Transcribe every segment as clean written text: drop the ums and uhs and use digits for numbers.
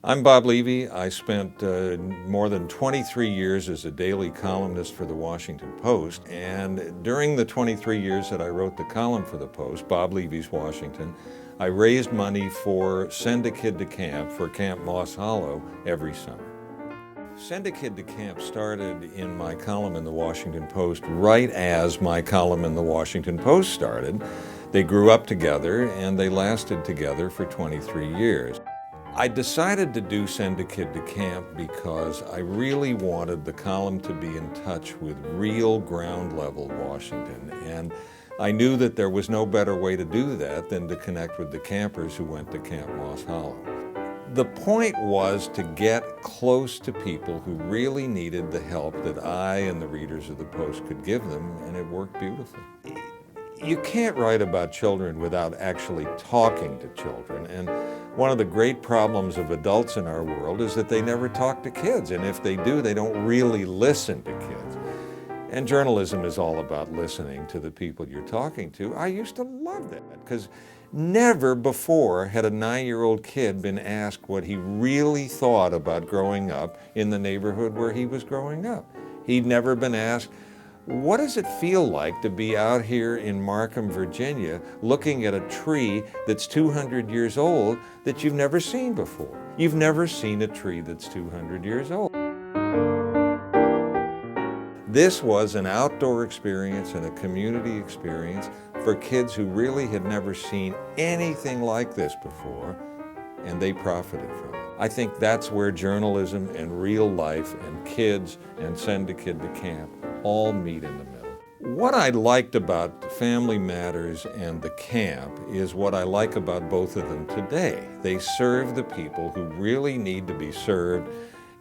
I'm Bob Levey. I spent more than 23 years as a daily columnist for the Washington Post, and during the 23 years that I wrote the column for the Post, Bob Levey's Washington, I raised money for Send a Kid to Camp for Camp Moss Hollow every summer. Send a Kid to Camp started in my column in the Washington Post right as my column in the Washington Post started. They grew up together and they lasted together for 23 years. I decided to do Send a Kid to Camp because I really wanted the column to be in touch with real ground level Washington, and I knew that there was no better way to do that than to connect with the campers who went to Camp Moss Hollow. The point was to get close to people who really needed the help that I and the readers of the Post could give them, and it worked beautifully. You can't write about children without actually talking to children, and one of the great problems of adults in our world is that they never talk to kids, and if they do, they don't really listen to kids. And journalism is all about listening to the people you're talking to. I used to love that, because never before had a 9-year-old kid been asked what he really thought about growing up in the neighborhood where he was growing up. He'd never been asked, what does it feel like to be out here in Markham, Virginia, looking at a tree that's 200 years old that you've never seen before? You've never seen a tree that's 200 years old. This was an outdoor experience and a community experience for kids who really had never seen anything like this before, and they profited from it. I think that's where journalism and real life and kids and Send a Kid to Camp all meet in the middle. What I liked about Family Matters and the camp is what I like about both of them today. They serve the people who really need to be served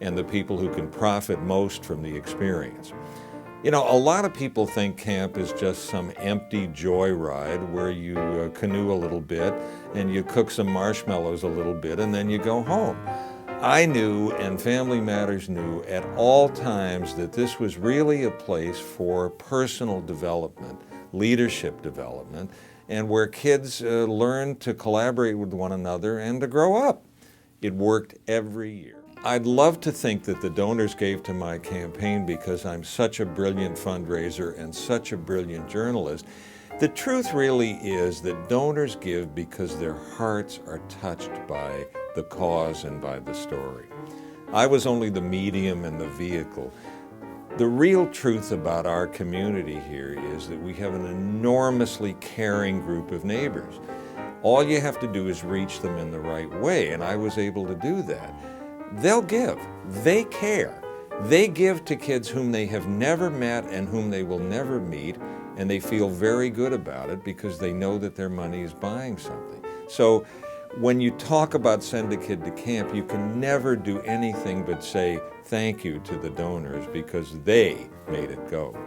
and the people who can profit most from the experience. You know, a lot of people think camp is just some empty joyride where you canoe a little bit and you cook some marshmallows a little bit and then you go home. I knew, and Family Matters knew, at all times that this was really a place for personal development, leadership development, and where kids learn to collaborate with one another and to grow up. It worked every year. I'd love to think that the donors gave to my campaign because I'm such a brilliant fundraiser and such a brilliant journalist. The truth really is that donors give because their hearts are touched by the cause and by the story. I was only the medium and the vehicle. The real truth about our community here is that we have an enormously caring group of neighbors. All you have to do is reach them in the right way, and I was able to do that. They'll give. They care. They give to kids whom they have never met and whom they will never meet, and they feel very good about it because they know that their money is buying something. So when you talk about Send a Kid to Camp, you can never do anything but say thank you to the donors because they made it go.